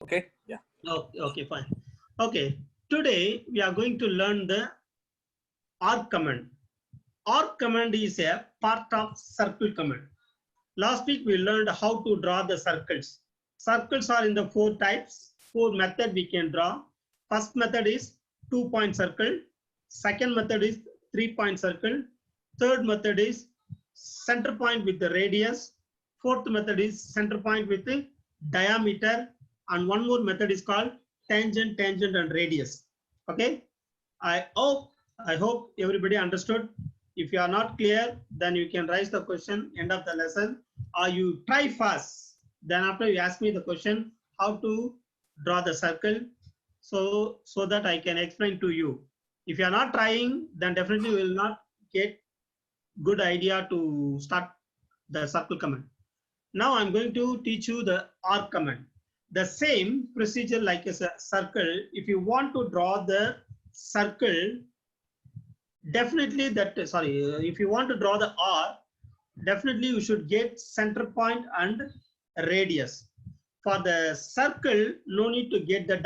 Okay. Yeah. Okay, okay, fine. Okay, today we are going to learn the arc command. Arc command is a part of circle command. Last week we learned how to draw the circles. Circles are in the four types, four method we can draw. First method is 2-point circle. Second method is 3-point circle. Third method is center point with the radius. Fourth method is center point with the diameter. And one more method is called tangent, tangent and radius. Okay. I hope everybody understood. If you are not clear, then you can raise the question end of the lesson, or you try first. Then after you ask me the question, how to draw the circle, so that I can explain to you. If you are not trying, then definitely you will not get good idea to start the circle command. Now I'm going to teach you the arc command. The same procedure like a circle. If you want to draw the circle, definitely if you want to draw the arc, definitely you should get center point and radius. For the circle, no need to get the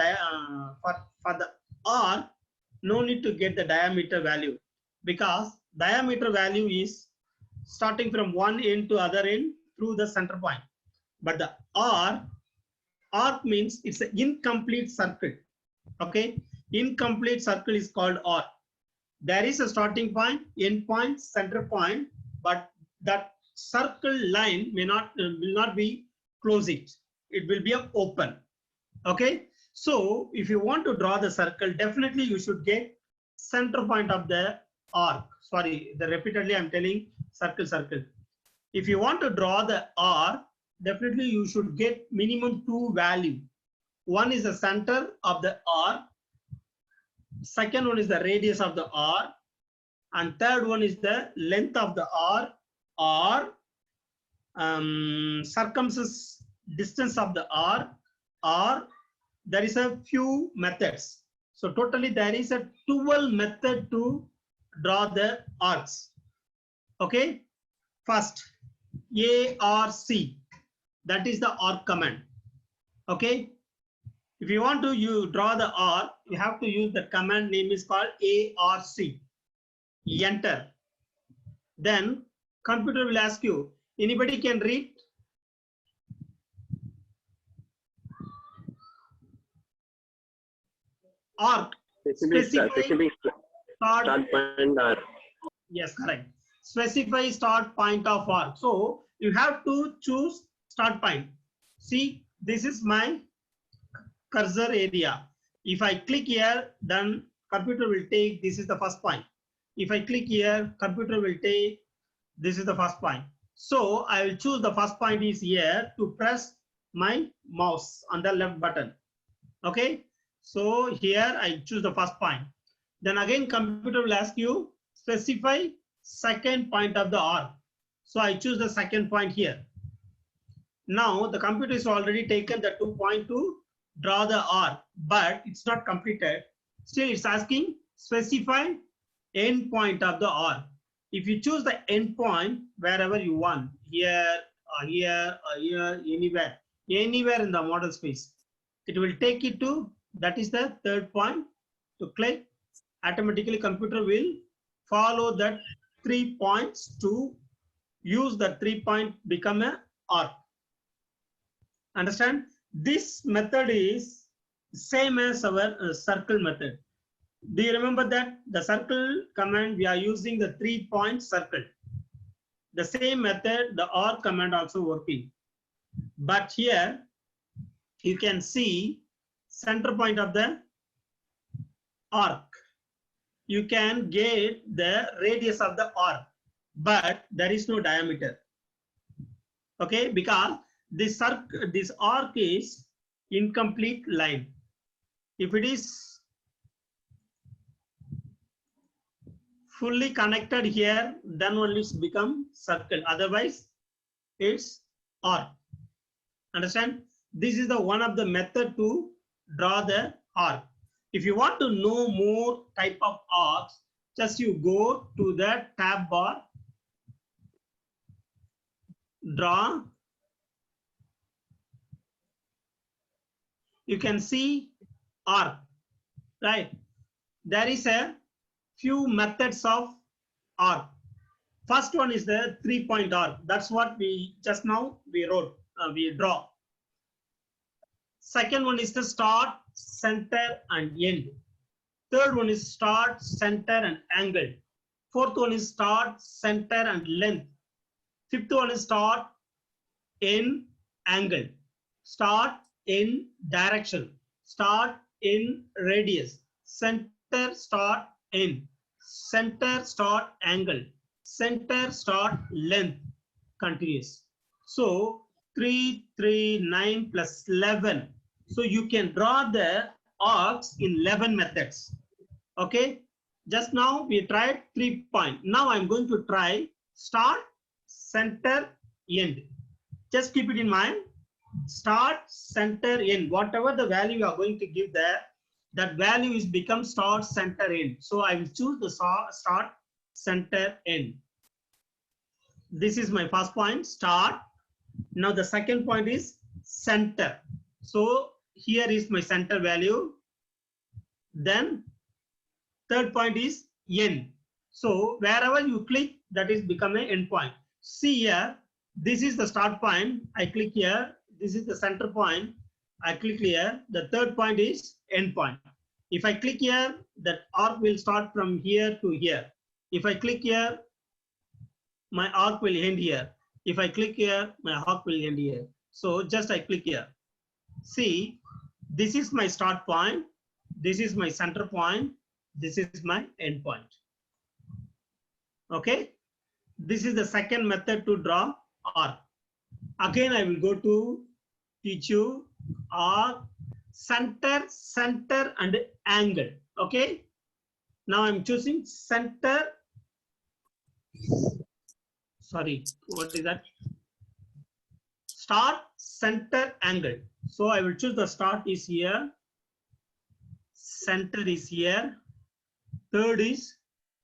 for the arc, no need to get the diameter value, because diameter value is starting from one end to other end through the center point. But the arc means it's an incomplete circle. Okay, incomplete circle is called arc. There is a starting point, end point, center point, but that circle line will not be closed. It will be open. Okay. So if you want to draw the circle, definitely you should get center point of the arc. Sorry, repeatedly I'm telling circle. If you want to draw the arc, definitely you should get minimum two value. One is the center of the arc. Second one is the radius of the arc, and third one is the length of the arc, or circumference distance of the arc, or there is a few methods. So totally there is a 12 method to draw the arcs. Okay, first ARC, that is the arc command. Okay, if you want to draw the arc, you have to use the command name is called ARC. Enter. Then computer will ask you, anybody can read? Arc. Specify start point or. Yes, correct. Specify start point of arc. So you have to choose start point. See, this is my cursor area. If I click here, then computer will take this is the first point. If I click here, computer will take this is the first point. So I will choose the first point is here to press my mouse on the left button. Okay. So here I choose the first point. Then again computer will ask you specify second point of the arc. So I choose the second point here. Now the computer is already taken the 2 point to draw the arc, but it's not completed. Still it's asking specify end point of the arc. If you choose the end point wherever you want, here or here or here, anywhere in the model space, it will take it to, that is the third point. To click, automatically computer will follow that 3 points to use the 3 point become a arc. Understand? This method is same as our circle method. Do you remember that the circle command we are using the 3 point circle? The same method the arc command also working. But here you can see center point of the arc. You can get the radius of the arc, but there is no diameter. Okay, because this arc is incomplete line. If it is fully connected here, then only it's become circle. Otherwise, it's arc. Understand? This is the one of the method to draw the arc. If you want to know more type of arcs, just you go to the tab bar, draw. you can see arc, right? There is a few methods of arc. First one is the 3-point arc. That's what we just now we wrote, we draw. Second one is the start, center, and end. Third one is start, center, and angle. Fourth one is start, center, and length. Fifth one is start, end, angle. Start, end, direction. Start, end, radius. Center, start, end. Center, start, angle. Center, start, length. Continuous. So 3, 3, 9 plus 11. So you can draw the arcs in 11 methods. Okay. Just now we tried 3-point. Now I'm going to try start, center, end. Just keep it in mind. Start, center, end. Whatever the value you are going to give there, that value is become start, center, end. So I will choose the start, center, end. This is my first point, start. Now the second point is center. So here is my center value. Then third point is end. So wherever you click, that is become an end point. See here, this is the start point. I click here. This is the center point. I click here. The third point is end point. If I click here, that arc will start from here to here. If I click here, my arc will end here. If I click here, my arc will end here. So just I click here. See, this is my start point. This is my center point. This is my end point. Okay. This is the second method to draw arc. Again, I will go to teach you arc, center, center, and angle. Okay. Now I'm choosing center. Sorry, what is that? Start, center, angle. So I will choose the start is here. Center is here. Third is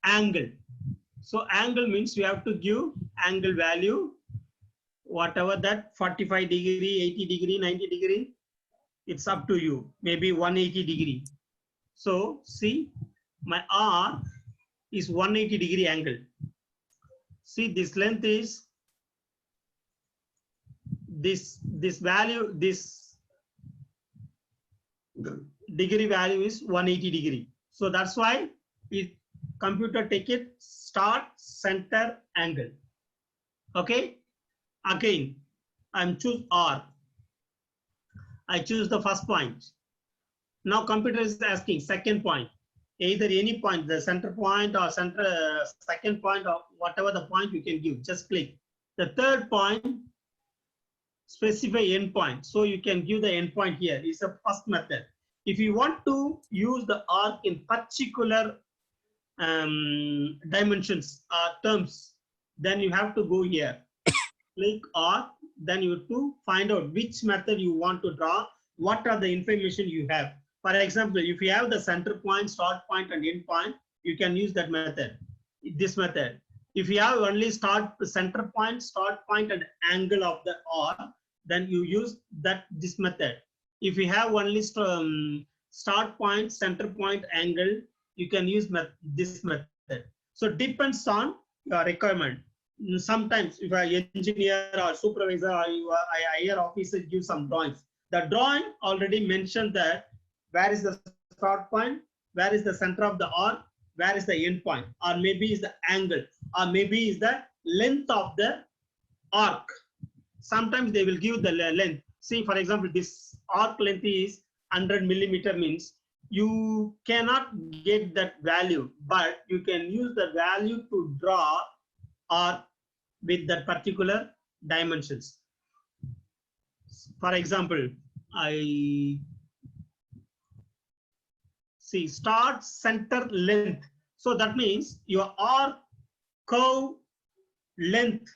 angle. So angle means you have to give angle value, whatever that 45 degree, 80 degree, 90 degree. It's up to you. Maybe 180 degree. So see, my arc is 180 degree angle. See, this length is this value, this degree value is 180 degree. So that's why computer take it start, center, angle. Okay. Again, I'm choose arc. I choose the first point. Now computer is asking second point. Either any point, the center point or second point or whatever the point you can give, just click. The third point, specify endpoint. So you can give the endpoint here. It's a first method. If you want to use the arc in particular dimensions terms, then you have to go here. Click arc, then you have to find out which method you want to draw, what are the information you have. For example, if you have the center point, start point, and end point, you can use that method, this method. If you have only center point, start point, and angle of the arc, then you use this method. If you have only start point, center point, angle, you can use this method. So depends on your requirement. Sometimes if an engineer or supervisor or a higher officer give some drawings, the drawing already mentioned that where is the start point, where is the center of the arc, where is the end point, or maybe is the angle, or maybe is the length of the arc. Sometimes they will give the length. See, for example, this arc length is 100 millimeter, means you cannot get that value, but you can use the value to draw arc with that particular dimensions. For example, I see start, center, length. So that means your arc curve length,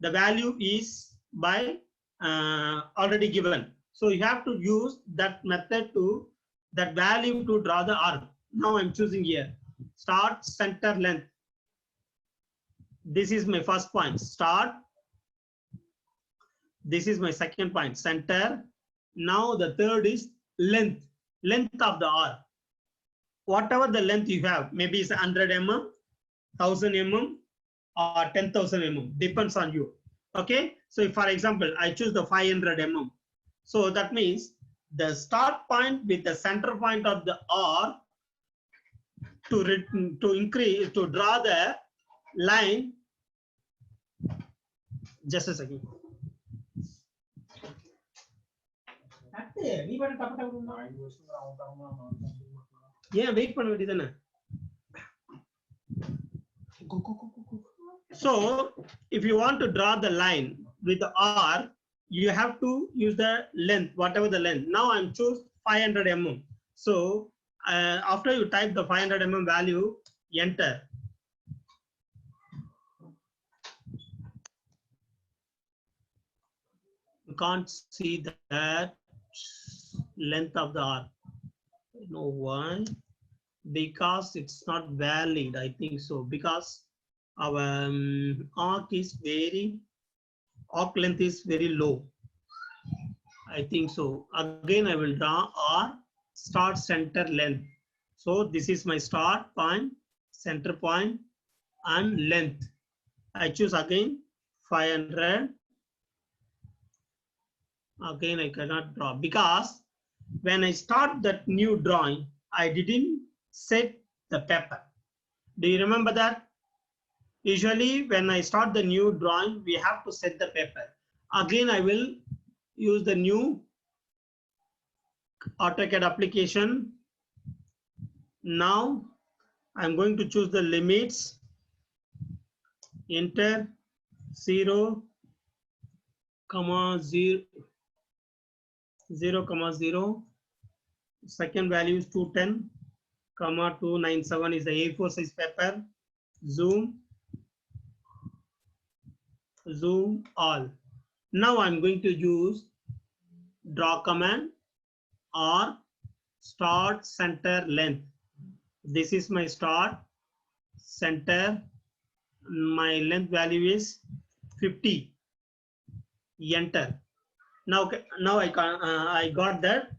the value is by already given. So you have to use that method to that value to draw the arc. Now I'm choosing here start, center, length. This is my first point, start. This is my second point, center. Now the third is length, length of the R. Whatever the length you have, maybe it's 100 mm, 1000 mm, or 10,000 mm, depends on you. Okay, so if, for example, I choose the 500 mm, so that means the start point with the center point of the R to increase, to draw the line. Just a second. Yeah, wait for it. So if you want to draw the line with the R, you have to use the length, whatever the length. Now I'm choose 500 mm. So after you type the 500 mm value, enter. You can't see that length of the R. No, why? Because it's not valid, I think so. Because our arc length is very low. I think so. Again, I will draw R start center length. So this is my start point, center point, and length. I choose again 500. Again, I cannot draw because when I start that new drawing, I didn't set the paper. Do you remember that? Usually when I start the new drawing, we have to set the paper. Again, I will use the new AutoCAD application. Now I'm going to choose the limits, enter 0, 0, 0, second value is 210, 297 is the A4 size paper, zoom all. Now I'm going to use draw command or start center length. This is my start center. My length value is 50. Enter. Now I got that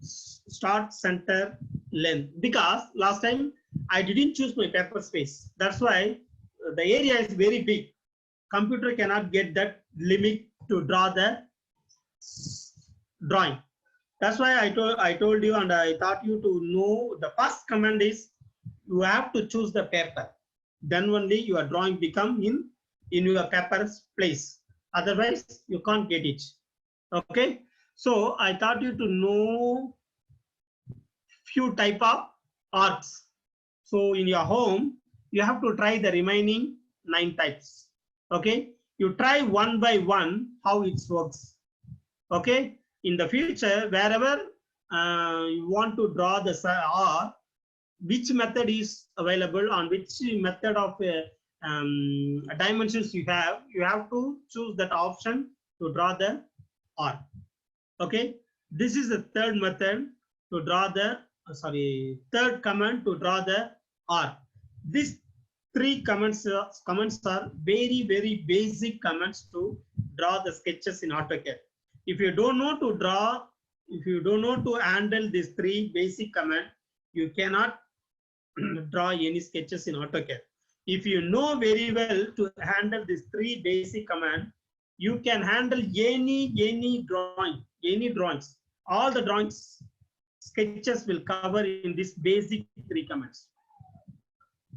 start center length because last time I didn't choose my paper space. That's why the area is very big. Computer cannot get that limit to draw the drawing. That's why I told you, and I thought you to know the first command is you have to choose the paper. Then only your drawing become in your paper's place. Otherwise, you can't get it. Okay. So I thought you to know few type of arcs. So in your home, you have to try the remaining 9 types. Okay. You try one by one how it works. Okay. In the future, wherever you want to draw the arc, which method is available, on which method of dimensions you have to choose that option to draw the arc. Okay, this is the third method to draw the third command to draw the arc. These 3 commands are very basic commands to draw the sketches in AutoCAD. If you don't know to draw, if you don't know to handle these 3 basic commands, you cannot draw any sketches in AutoCAD. If you know very well to handle these 3 basic commands, you can handle any drawings. All the drawings sketches will cover in this basic 3 commands.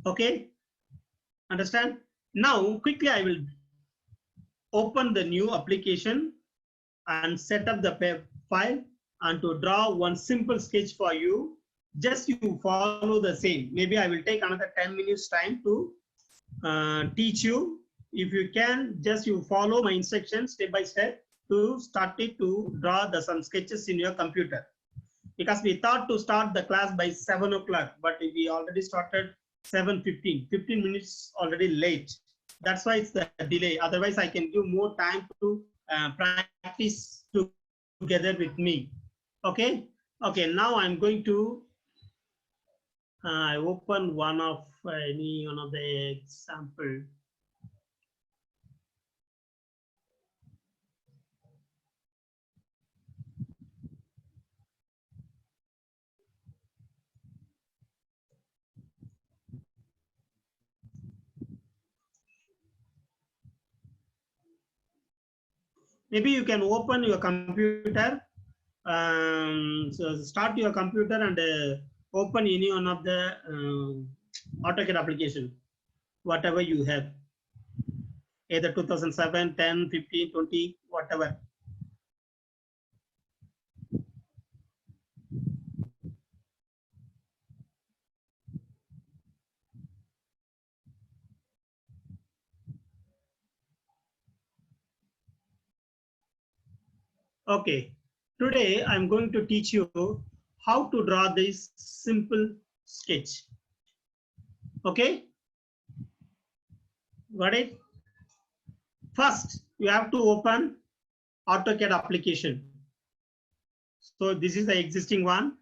Okay, understand? Now quickly I will open the new application and set up the file, and to draw one simple sketch for you. Just you follow the same. Maybe I will take another 10 minutes time to teach you. If you can, just you follow my instructions step by step to start it to draw some sketches in your computer. Because we thought to start the class by 7 o'clock, but we already started 7:15. 15 minutes already late. That's why it's the delay. Otherwise, I can give more time to practice together with me. Okay. Okay. Now I'm going to I open one of the example. Maybe you can open your computer, so start your computer and open any one of the AutoCAD application, whatever you have, either 2007, 10, 15, 20, whatever. Okay, today I'm going to teach you how to draw this simple sketch. Okay, got it? First, you have to open AutoCAD application. So this is the existing one.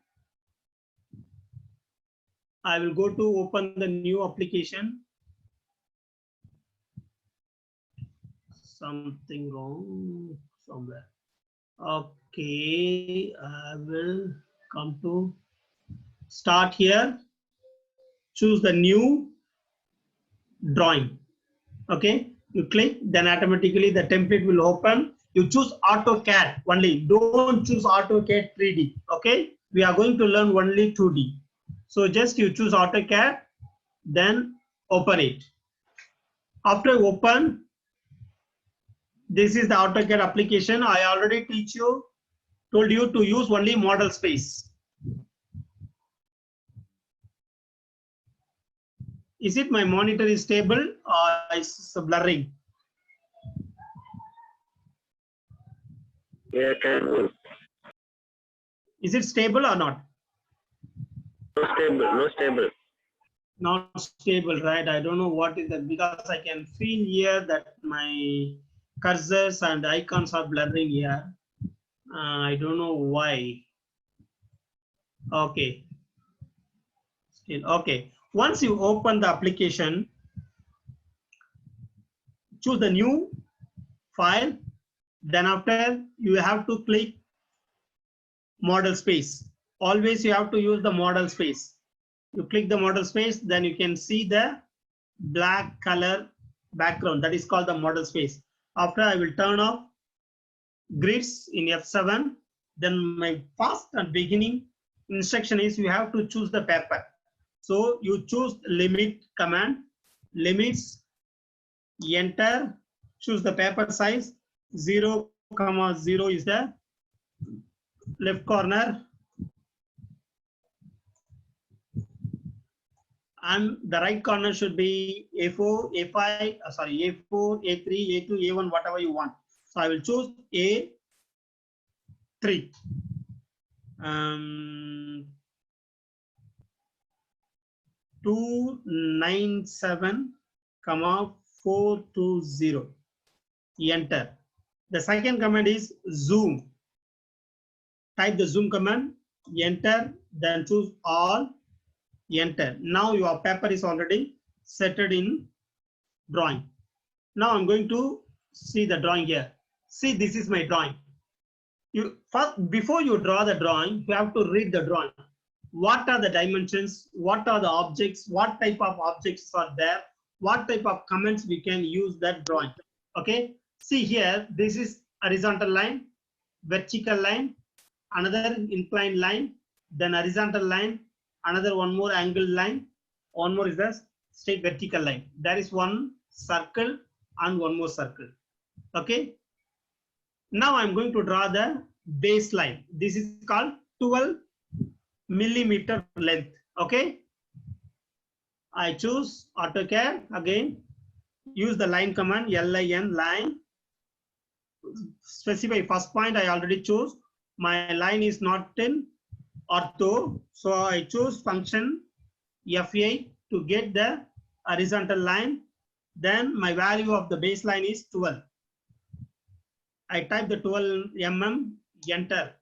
I will go to open the new application. Something wrong somewhere. Okay, I will come to start here. Choose the new drawing. Okay, you click, then automatically the template will open. You choose AutoCAD only. Don't choose AutoCAD 3D. Okay, we are going to learn only 2D. So just you choose AutoCAD, then open it. After open, this is the AutoCAD application. I already told you to use only model space. Is it my monitor is stable or is blurring? Yeah, stable. Is it stable or not? No stable, no stable. Not stable, right? I don't know what is that, because I can feel here that my cursors and icons are blurring here. I don't know why. Okay. Still okay. Once you open the application, choose the new file. Then after you have to click model space. Always you have to use the model space. You click the model space, then you can see the black color background. That is called the model space. After I will turn off grids in F7. Then my first and beginning instruction is you have to choose the paper. So you choose limit command, limits, enter, choose the paper size, 0, 0 is the left corner, and the right corner should be A4, A5, sorry, A4, A3, A2, A1, whatever you want. So I will choose A3. 297, 420. Enter. The second command is zoom. Type the zoom command, enter, then choose all, enter. Now your paper is already set in drawing. Now I'm going to see the drawing here. See, this is my drawing. You first, before you draw the drawing, you have to read the drawing. What are the dimensions? What are the objects? What type of objects are there? What type of comments we can use that drawing? Okay. See here, this is horizontal line, vertical line, another inclined line, then horizontal line, another one more angled line, one more is the straight vertical line. There is one circle and one more circle. Okay. Now I'm going to draw the baseline. This is called 12 millimeter length. Okay. I choose AutoCAD again. Use the line command, LIN, line. Specify first point. I already chose. My line is not in ortho, so I choose function F8 to get the horizontal line. Then my value of the baseline is 12. I type the 12 mm, enter.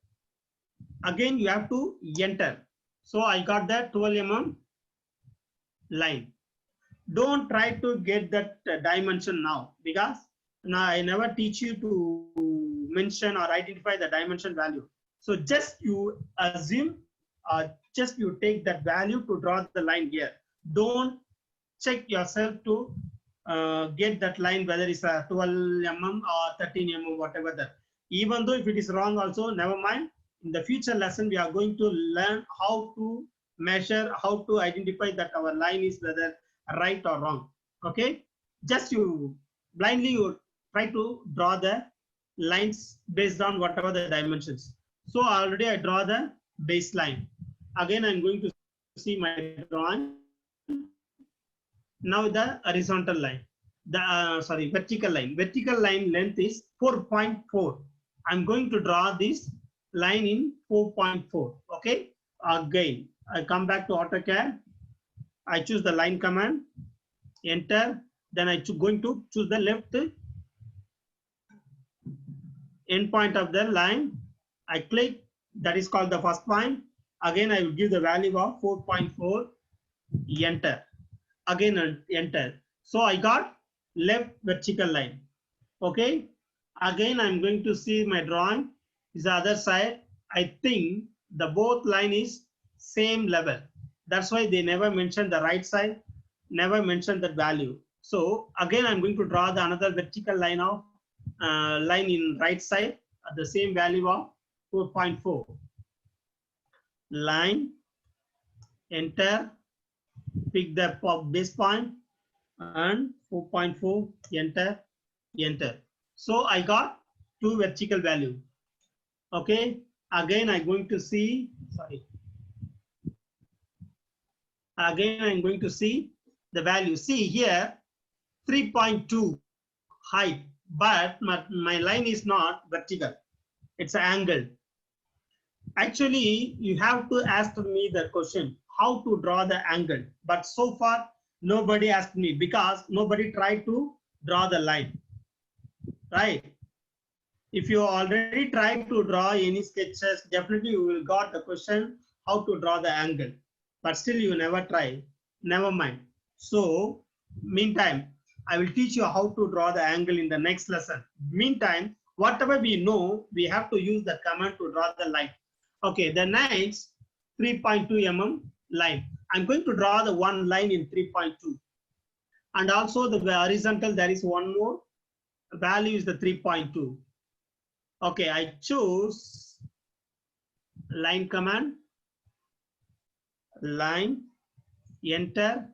Again, you have to enter. So I got that 12 mm line. Don't try to get that dimension now, because now I never teach you to mention or identify the dimension value. So just you assume, just you take that value to draw the line here. Don't check yourself to get that line, whether it's a 12 mm or 13 mm, whatever that. Even though if it is wrong also, never mind. In the future lesson, we are going to learn how to measure, how to identify that our line is whether right or wrong. Okay, just you blindly you try to draw the lines based on whatever the dimensions. So already I draw the baseline. Again, I'm going to see my drawing. Now the horizontal line, the vertical line. Vertical line length is 4.4. I'm going to draw this line in 4.4. Okay. Again, I come back to AutoCAD. I choose the line command, enter. Then I going to choose the left end point of the line. I click. That is called the first point. Again, I will give the value of 4.4. Enter. Again, enter. So I got left vertical line. Okay. Again, I'm going to see my drawing is the other side. I think the both line is same level. That's why they never mentioned the right side, never mentioned that value. So again, I'm going to draw the another vertical line of line in right side at the same value of 4.4. Line, enter, pick the base point and 4.4, enter, enter. So I got two vertical value. Okay, again I'm going to see, again I'm going to see the value. See here 3.2 height, but my line is not vertical, it's an angle. Actually, you have to ask me the question how to draw the angle, but so far nobody asked me because nobody tried to draw the line, right? If you already tried to draw any sketches, definitely you will got the question how to draw the angle, but still you never try. Never mind. So meantime, I will teach you how to draw the angle in the next lesson. Meantime, whatever we know, we have to use the command to draw the line. Okay, the next 3.2 mm line. I'm going to draw the one line in 3.2. And also the horizontal, there is one more value is the 3.2. Okay, I choose line command, line, enter,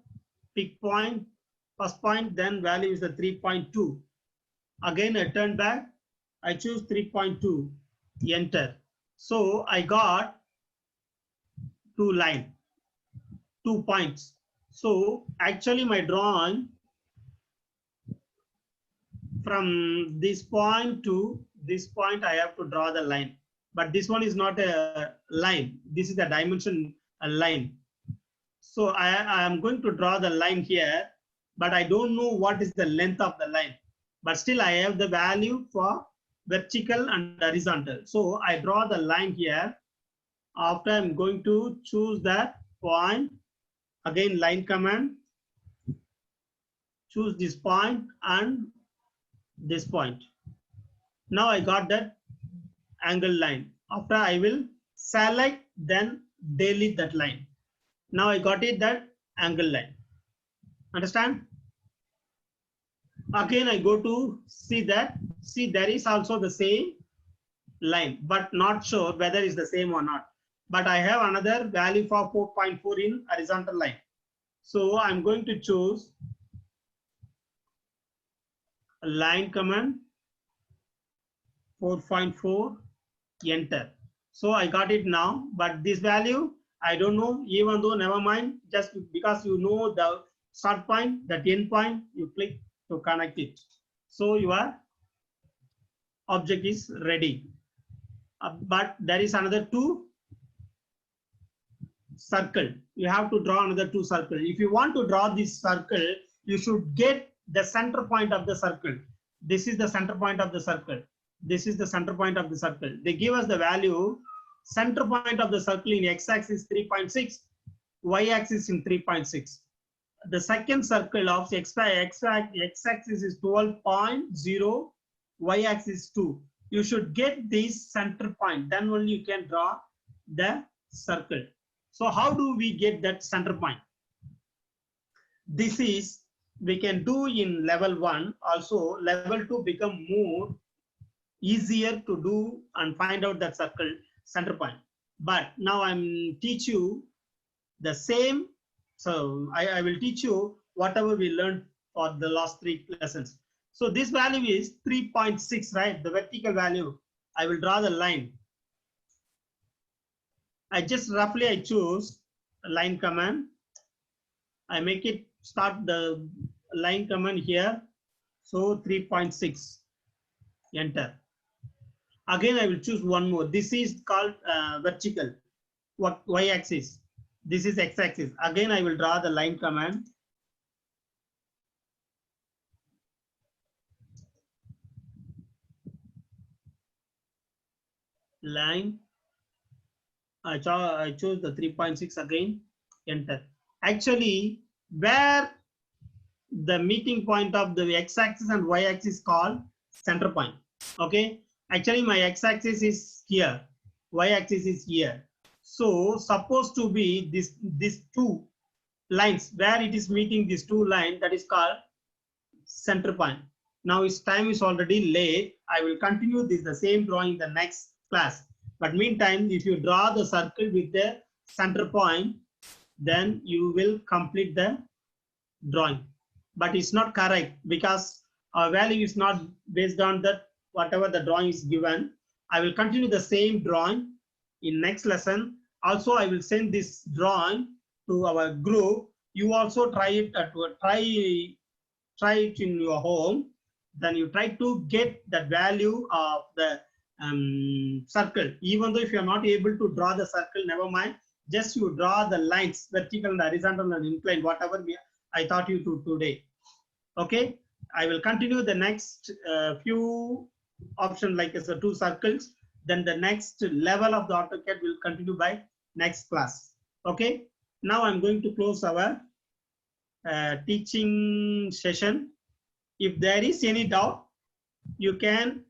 pick point, first point, then value is the 3.2. Again, I turn back, I choose 3.2, enter. So I got two line, 2 points. So actually my drawing from this point to this point, I have to draw the line. But this one is not a line. This is a dimension a line. So I am going to draw the line here, but I don't know what is the length of the line. But still I have the value for vertical and horizontal. So I draw the line here. After I'm going to choose that point, again line command, choose this point and this point. Now I got that angle line. After I will select, then delete that line. Now I got it, that angle line. Understand? Again I go to see that. See, there is also the same line, but not sure whether it's the same or not. But I have another value for 4.4 in horizontal line. So I'm going to choose line command, 4.4, enter. So I got it now, but this value I don't know, even though never mind, just because you know the start point, that end point, you click to connect it. So your object is ready. But there is another two circle. You have to draw another two circle. If you want to draw this circle, you should get the center point of the circle. This is the center point of the circle. This is the center point of the circle. They give us the value. Center point of the circle in x-axis 3.6, y-axis in 3.6. The second circle of x-axis is 12.0, y-axis 2. You should get this center point, then only you can draw the circle. So how do we get that center point? This is we can do in level 1. Also level 2 become more easier to do and find out that circle center point. But now I'm teach you the same. So I will teach you whatever we learned for the last 3 lessons. So this value is 3.6, right? The vertical value. I will draw the line. I just roughly I choose a line command. I make it start the line command here. So 3.6. Enter. Again, I will choose one more. This is called vertical. What y-axis? This is x-axis. Again, I will draw the line command. Line. I chose the 3.6 again. Enter. Actually, where the meeting point of the x-axis and y-axis called center point. Okay. Actually, my x-axis is here. Y-axis is here. So supposed to be these two lines where it is meeting these two lines, that is called center point. Now its time is already late. I will continue this the same drawing the next class. But meantime, if you draw the circle with the center point, then you will complete the drawing. But it's not correct because our value is not based on that whatever the drawing is given. I will continue the same drawing in next lesson. Also, I will send this drawing to our group. You also try it try it in your home. Then you try to get the value of the circle. Even though if you are not able to draw the circle, never mind. Just you draw the lines, vertical and horizontal and inclined, whatever I taught you to today. Okay, I will continue the next few options like as 2 circles. Then the next level of the AutoCAD will continue by next class. Okay, now I'm going to close our teaching session. If there is any doubt, you can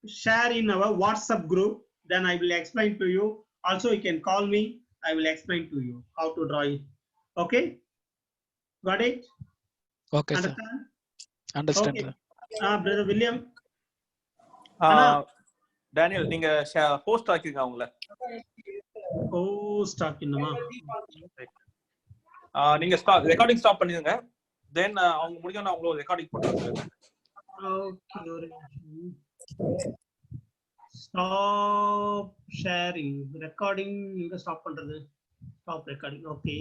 share in our WhatsApp group. Then I will explain to you. Also, you can call me. I will explain to you how to draw it. Okay, got it? Okay, Understand? sir. Understand. Okay. Brother William. Daniel நீங்க host ஆக்கிருங்க அவங்கள. Host ஆக்கினமா? நீங்க recording stop பண்ணிடுங்க. தென் அவங்க முடிஞ்சோன அவங்கள recording போட்டுருங்க. Okay. Stop sharing. Recording எங்க stop பண்றது? Stop recording. Okay.